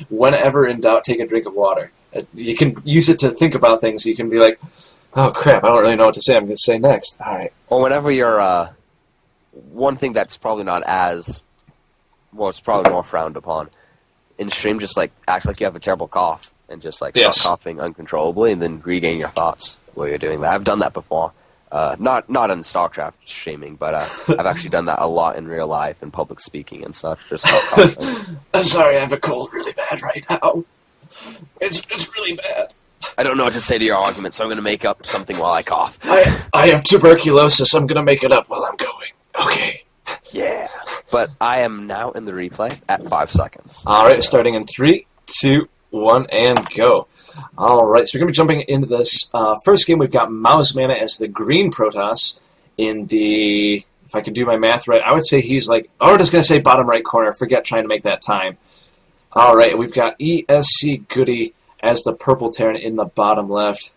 whenever in doubt, take a drink of water. You can use it to think about things. You can be like, oh, crap, I don't really know what to say. I'm going to say next. All right. Or whenever you're, one thing that's probably not as, well, it's probably more frowned upon. In stream, just, like, act like you have a terrible cough and just, like, start coughing uncontrollably and then regain your thoughts while you're doing that. I've done that before. Not in StarCraft streaming, but I've actually done that a lot in real life in public speaking and such. Just start coughing. I'm sorry, I have a cold really bad right now. It's really bad. I don't know what to say to your argument, so I'm going to make up something while I cough. I have tuberculosis. I'm going to make it up while I'm going. Okay. Yeah. But I am now in the replay at 5 seconds. All right, starting in 3, 2, 1, and go. All right, so we're going to be jumping into this first game. We've got Mouse Mana as the green Protoss in the, if I can do my math right, I would say he's like, oh, we're just going to say bottom right corner. Forget trying to make that time. All right, we've got ESC Goody as the purple Terran in the bottom left.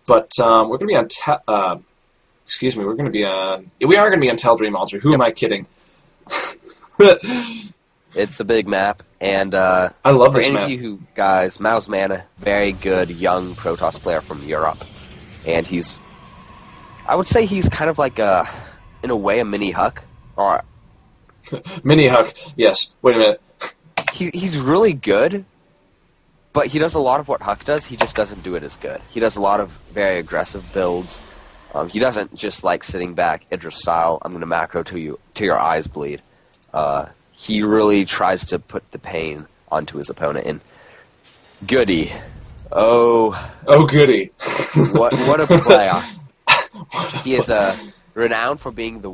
But we're going to be on, we're going to be on, we are going to be on Teldream Altar. Who am I kidding? It's a big map, and I love this map. For any of you guys, Mouse Mana, very good young Protoss player from Europe. And he's, I would say he's kind of like in a way, a mini Huck. Or Mini Huck, yes. Wait a minute. He's really good, but he does a lot of what Huck does, he just doesn't do it as good. He does a lot of very aggressive builds. He doesn't just like sitting back, Idris style, I'm going to macro till your eyes bleed. He really tries to put the pain onto his opponent. And Goody, oh Goody, what a player! He is renowned for being the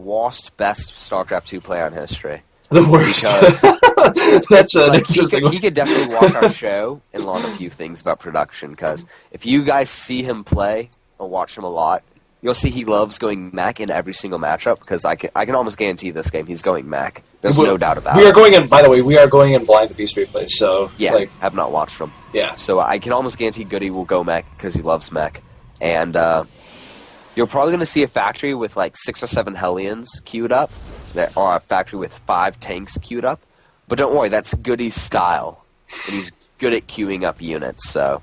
best StarCraft 2 player in history. The worst. Because that's an like, interesting he could definitely watch our show and learn a few things about production. Because if you guys see him play or watch him a lot, you'll see he loves going mech in every single matchup. Because I can almost guarantee this game he's going mech. There's no doubt about it. We are going in. By the way, we are going in blind to these replays. So yeah, like, have not watched them. Yeah. So I can almost guarantee Goody will go mech because he loves mech, and you're probably going to see a factory with like 6 or 7 Hellions queued up, or a factory with 5 tanks queued up. But don't worry, that's Goody's style, and he's good at queuing up units. So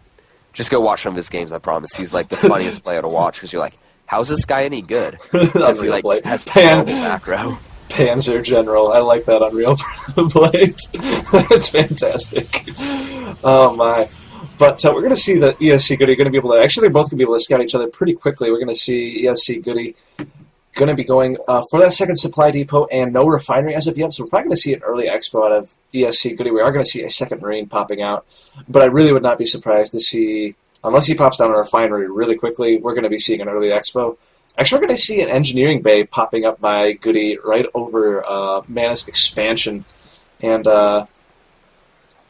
just go watch some of his games. I promise. He's like the funniest player to watch because you're like, how's this guy any good? Because he like has terrible macro. Panzer General. I like that Unreal Blade. That's fantastic. Oh, my. But we're going to see that ESC Goody going to be able to... Actually, they're both going to be able to scout each other pretty quickly. We're going to see ESC Goody going to be going for that second supply depot and no refinery as of yet. So we're probably going to see an early expo out of ESC Goody. We are going to see a second Marine popping out. But I really would not be surprised to see... Unless he pops down a refinery really quickly, we're going to be seeing an early expo. Actually, we're going to see an engineering bay popping up by Goody right over Mana's expansion. And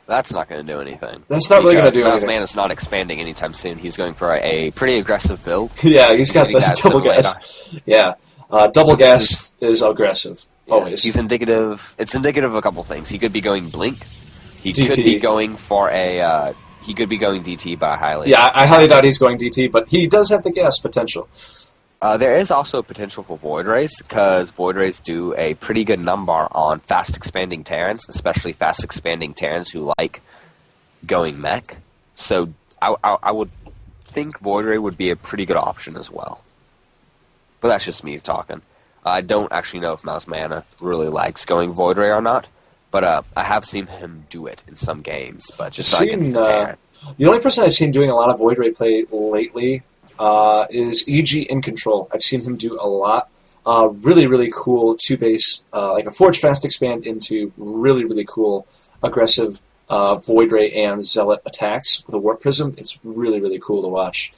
that's not going to do anything. That's not really going to do anything. Mana's not expanding anytime soon. He's going for a pretty aggressive build. Yeah, he's got the double gas. Yeah, double gas is aggressive. Yeah, always. He's indicative. It's indicative of a couple things. He could be going Blink. He could be going for a... he could be going DT, but I highly... Yeah, I highly doubt he's going DT, but he does have the gas potential. There is also a potential for Void Rays, because Void Rays do a pretty good number on fast-expanding Terrans, especially fast-expanding Terrans who like going mech. So I would think Void Ray would be a pretty good option as well. But that's just me talking. I don't actually know if Mouse Mana really likes going Void Ray or not, but I have seen him do it in some games, but just not against the Terran. The only person I've seen doing a lot of Void Ray play lately is EG in Control. I've seen him do a lot. Really, really cool 2-base, like a Forge Fast Expand into really, really cool aggressive Void Ray and Zealot attacks with a Warp Prism. It's really, really cool to watch.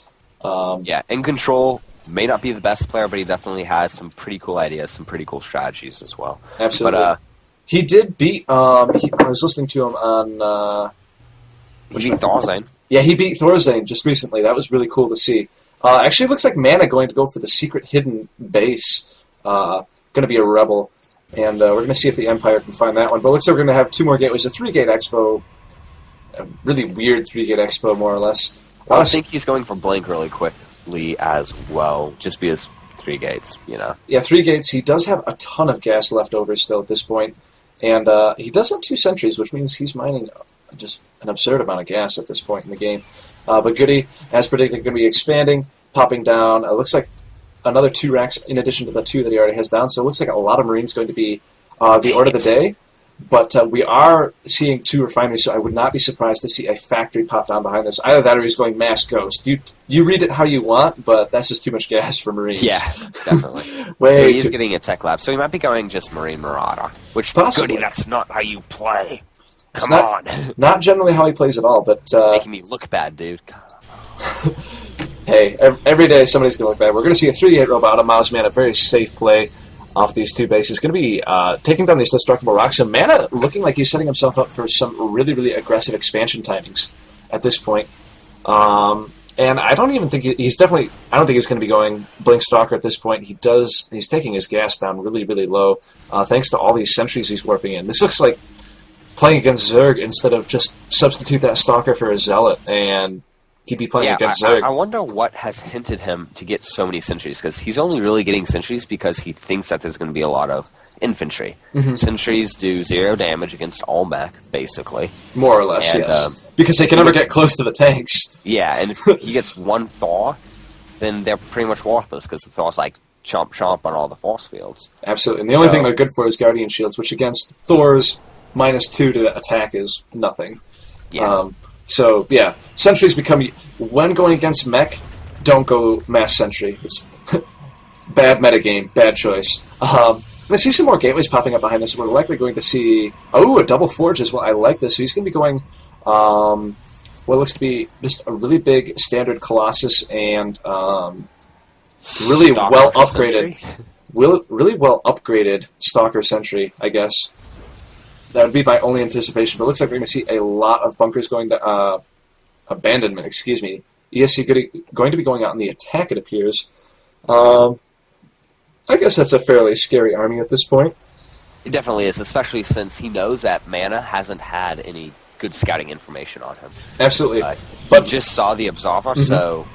Yeah, in Control may not be the best player, but he definitely has some pretty cool ideas, some pretty cool strategies as well. Absolutely. But he did beat... I was listening to him on... he beat Thorzane. Yeah, he beat Thorzane just recently. That was really cool to see. Actually, it looks like Mana going to go for the secret hidden base. Going to be a rebel. And we're going to see if the Empire can find that one. But looks like we're going to have 2 more gateways. A 3-gate expo. A really weird 3-gate expo, more or less. I think he's going for Blink really quickly as well, just because 3 gates, you know. Yeah, 3 gates. He does have a ton of gas left over still at this point. And he does have 2 sentries, which means he's mining just an absurd amount of gas at this point in the game. But Goody, as predicted, going to be expanding, popping down. It looks like another 2 racks in addition to the 2 that he already has down. So it looks like a lot of Marines going to be the order of the day. But we are seeing 2 refineries, so I would not be surprised to see a factory pop down behind this. Either that or he's going mass ghost. You read it how you want, but that's just too much gas for Marines. Yeah, definitely. So he's getting a tech lab. So he might be going just Marine Marauder. Which, possibly. Goody, that's not how you play. Come on. Not generally how he plays at all, but... making me look bad, dude. Hey, every day somebody's going to look bad. We're going to see a 3-8 robot out of Miles Mana, a very safe play off these 2 bases. Going to be taking down these destructible rocks. So Mana looking like he's setting himself up for some really, really aggressive expansion timings at this point. And I don't even think he's definitely... I don't think he's going to be going Blink Stalker at this point. He's taking his gas down really, really low, thanks to all these sentries he's warping in. This looks like playing against Zerg instead of just substitute that Stalker for a Zealot, and he'd be playing against Zerg. I wonder what has hinted him to get so many sentries, because he's only really getting sentries because he thinks that there's going to be a lot of infantry. Mm-hmm. Sentries do 0 damage against all mech, basically. More or less, and, yes. Because they can never get close to the tanks. Yeah, and if he gets 1 Thaw, then they're pretty much worthless, because the Thaw's like chomp on all the force fields. Absolutely, and the only thing they're good for is Guardian Shields, which against Thor's -2 to attack is nothing. Yeah. So, yeah, sentries become... When going against mech, don't go mass sentry. It's bad metagame, bad choice. I see some more gateways popping up behind this. We're likely going to see... Oh, a double forge as well. I like this. So he's going to be going... what looks to be just a really big standard Colossus and really well upgraded... really well upgraded Stalker Sentry, I guess. That would be my only anticipation, but it looks like we're going to see a lot of bunkers going to... abandonment, excuse me. ESC going to be going out in the attack, it appears. I guess that's a fairly scary army at this point. It definitely is, especially since he knows that Mana hasn't had any good scouting information on him. Absolutely. But he just saw the Absolver, so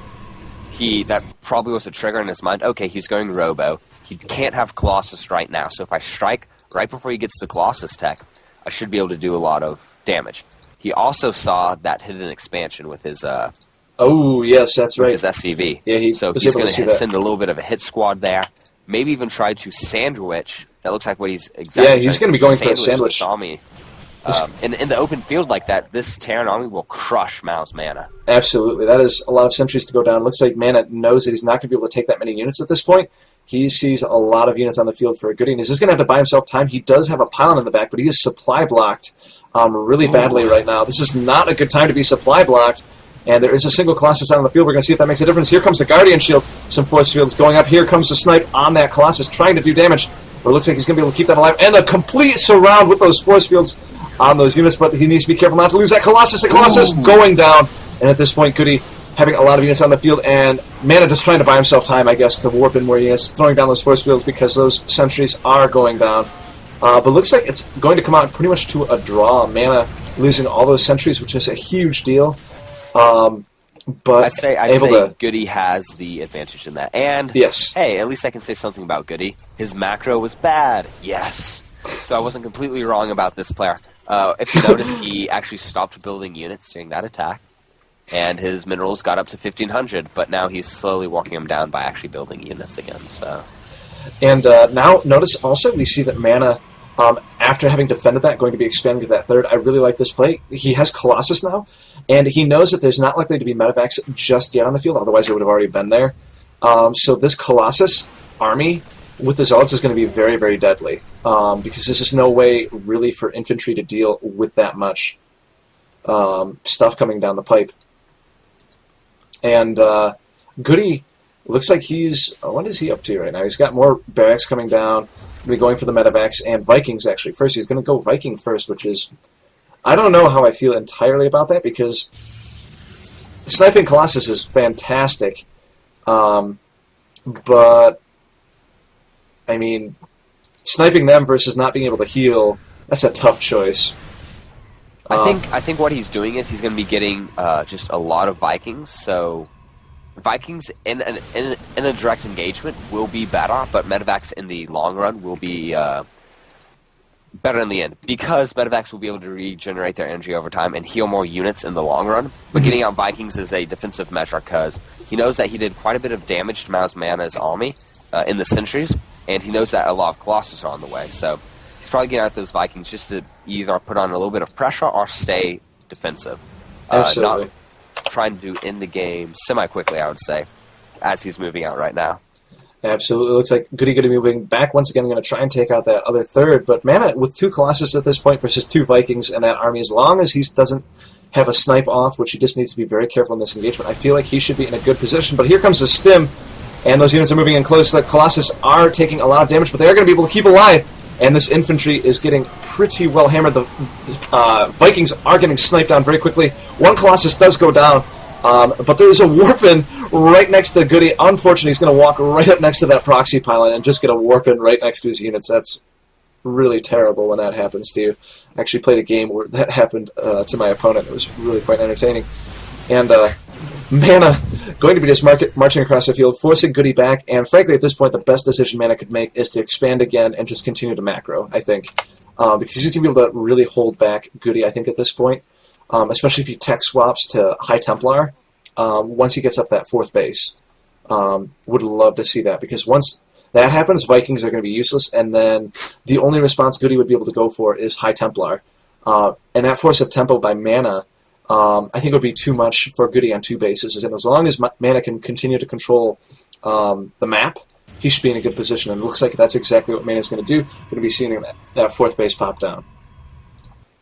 that probably was a trigger in his mind. Okay, he's going Robo. He can't have Colossus right now, so if I strike right before he gets the Colossus tech, I should be able to do a lot of damage. He also saw that hidden expansion with his... oh, yes, that's right. His SCV. Yeah, so he's going to send a little bit of a hit squad there. Maybe even try to sandwich. That looks like what he's exactly... Yeah, he's going to be going for a sandwich. Army. In the open field like that, this Terran army will crush Mao's Mana. Absolutely. That is a lot of sentries to go down. Looks like Mana knows that he's not going to be able to take that many units at this point. He sees a lot of units on the field for a Goody, and he's just going to have to buy himself time. He does have a pylon in the back, but he is supply blocked really badly right now. This is not a good time to be supply blocked, and there is a single Colossus out on the field. We're going to see if that makes a difference. Here comes the Guardian Shield. Some force fields going up. Here comes the snipe on that Colossus, trying to do damage. But it looks like he's going to be able to keep that alive. And a complete surround with those force fields on those units, but he needs to be careful not to lose that Colossus. The Colossus going down, and at this point, Goody having a lot of units on the field, and Mana just trying to buy himself time, I guess, to warp in more units, throwing down those force fields because those sentries are going down. But looks like it's going to come out pretty much to a draw. Mana losing all those sentries, which is a huge deal. But I'd say Goody has the advantage in that. And, yes. Hey, at least I can say something about Goody. His macro was bad. Yes. So I wasn't completely wrong about this player. If you notice, he actually stopped building units during that attack. And his minerals got up to 1,500, but now he's slowly walking them down by actually building units again. So, and now notice also we see that Mana, after having defended that, going to be expanding to that third. I really like this play. He has Colossus now, and he knows that there's not likely to be medevacs just yet on the field. Otherwise, it would have already been there. So this Colossus army with the Zealots is going to be very, very deadly because there's just no way really for infantry to deal with that much stuff coming down the pipe. And Goody looks like he's... what is he up to right now? He's got more barracks coming down. He'll be going for the medevacs and Vikings, actually. First, he's going to go Viking first, which is... I don't know how I feel entirely about that, because sniping Colossus is fantastic. But, I mean, sniping them versus not being able to heal, that's a tough choice. I think what he's doing is he's going to be getting just a lot of Vikings. So Vikings in a direct engagement will be better, but medevacs in the long run will be better in the end because Medivacs will be able to regenerate their energy over time and heal more units in the long run. But getting out Vikings is a defensive measure because he knows that he did quite a bit of damage to Mouse Mana's army in the Centuries, and he knows that a lot of Colossus are on the way. So he's probably getting out those Vikings just to either put on a little bit of pressure or stay defensive. Absolutely. Not trying to end the game semi-quickly, I would say, as he's moving out right now. Absolutely. It looks like Goody moving back once again. Going to try and take out that other third. But Mana, with 2 Colossus at this point versus 2 Vikings and that army, as long as he doesn't have a snipe off, which he just needs to be very careful in this engagement, I feel like he should be in a good position. But here comes the Stim, and those units are moving in close. The Colossus are taking a lot of damage, but they are going to be able to keep alive. And this infantry is getting pretty well hammered. The Vikings are getting sniped down very quickly. 1 Colossus does go down. But there's a Warpin right next to Goody. Unfortunately, he's going to walk right up next to that proxy pylon and just get a Warpin right next to his units. That's really terrible when that happens to you. I actually played a game where that happened to my opponent. It was really quite entertaining. And Mana going to be just marching across the field, forcing Goody back. And frankly, at this point, the best decision Mana could make is to expand again and just continue to macro, I think. Because he's going to be able to really hold back Goody, I think, at this point. Especially if he tech swaps to High Templar once he gets up that 4th base. Would love to see that, because once that happens, Vikings are going to be useless, and then the only response Goody would be able to go for is High Templar. And that force of tempo by Mana, I think would be too much for Goody on 2 bases. And as long as Mana can continue to control the map, he should be in a good position, and it looks like that's exactly what Mana's going to do. Going to be seeing that 4th base pop down.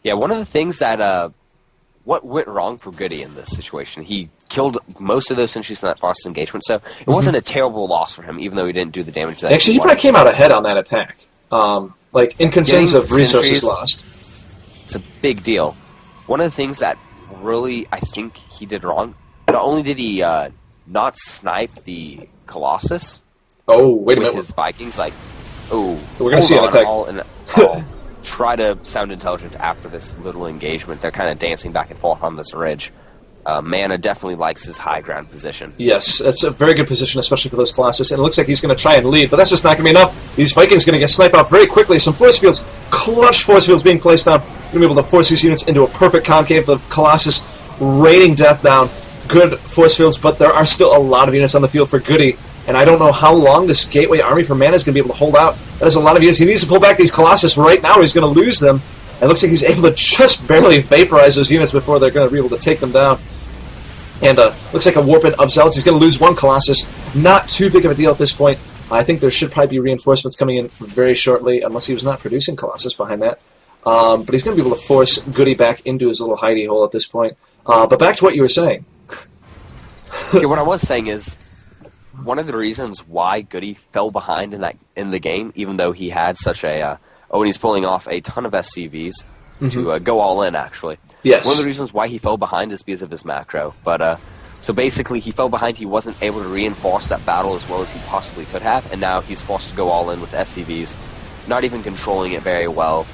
Yeah, one of the things that... what went wrong for Goody in this situation? He killed most of those sentries in that fast engagement, so it wasn't a terrible loss for him, even though he didn't do the damage that Actually, he probably came out ahead on that attack. Like, in consensus of resources lost. It's a big deal. One of the things that really, I think, he did wrong, not only did he not snipe the Colossus wait a with minute. his Vikings, we're going to see an attack. I'll try to sound intelligent after this little engagement. They're kind of dancing back and forth on this ridge. Mana definitely likes his high ground position. Yes, it's a very good position, especially for those Colossus, and it looks like he's going to try and lead, but that's just not going to be enough. These Vikings going to get sniped out very quickly. Some force fields, clutch force fields being placed down. Going to be able to force these units into a perfect concave. The Colossus raining death down. Good force fields, but there are still a lot of units on the field for Goody. And I don't know how long this Gateway army for Mana is going to be able to hold out. That is a lot of units. He needs to pull back these Colossus right now, or he's going to lose them. It looks like he's able to just barely vaporize those units before they're going to be able to take them down. And looks like a Warpin of Zealots. He's going to lose 1 Colossus. Not too big of a deal at this point. I think there should probably be reinforcements coming in very shortly, unless he was not producing Colossus behind that. But he's going to be able to force Goody back into his little hidey hole at this point. But back to what you were saying. Okay, what I was saying is, one of the reasons why Goody fell behind in the game, even though he had such a and he's pulling off a ton of SCVs to go all in, actually. Yes. One of the reasons why he fell behind is because of his macro. But so basically, he fell behind. He wasn't able to reinforce that battle as well as he possibly could have, and now he's forced to go all in with SCVs, not even controlling it very well.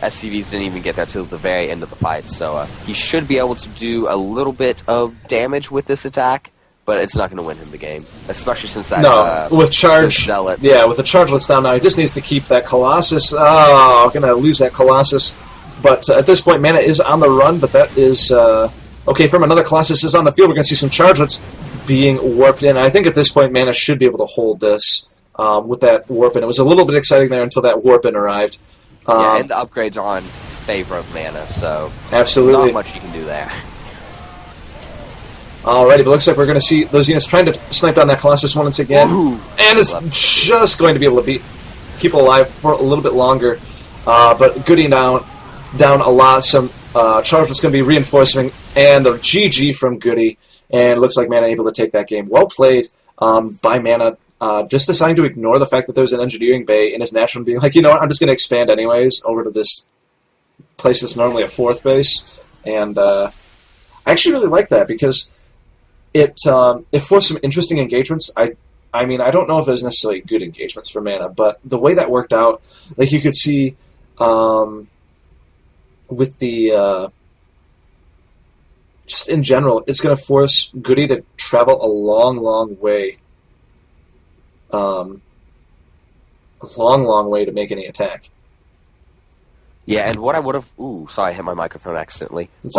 SCVs didn't even get there till the very end of the fight, so he should be able to do a little bit of damage with this attack, but it's not going to win him the game, especially since that with charge, Zealots. Yeah, with the chargelets down now, he just needs to keep that Colossus. Oh, going to lose that Colossus. But at this point, Mana is on the run, but that is okay. From another Colossus is on the field. We're going to see some chargelets being warped in. I think at this point, Mana should be able to hold this with that warp in. It was a little bit exciting there until that warp in arrived. Yeah, and the upgrades are in favor of Mana, so absolutely not much you can do there. Alrighty, but looks like we're going to see those units trying to snipe down that Colossus once again. Ooh, and it's just going to be able to keep it alive for a little bit longer. But Goody down a lot. Some charge that's going to be reinforcing, and the GG from Goody. And it looks like Mana able to take that game. Well played by Mana. Just deciding to ignore the fact that there's an engineering bay in his natural, being like, you know what, I'm just going to expand anyways over to this place that's normally a 4th base. And I actually really like that, because it forced some interesting engagements. I mean, I don't know if it was necessarily good engagements for Mana, but the way that worked out, like you could see with the just in general, it's going to force Goody to travel a long way. A long way to make any attack. Yeah, and what I would have... Ooh, sorry, I hit my microphone accidentally. It's What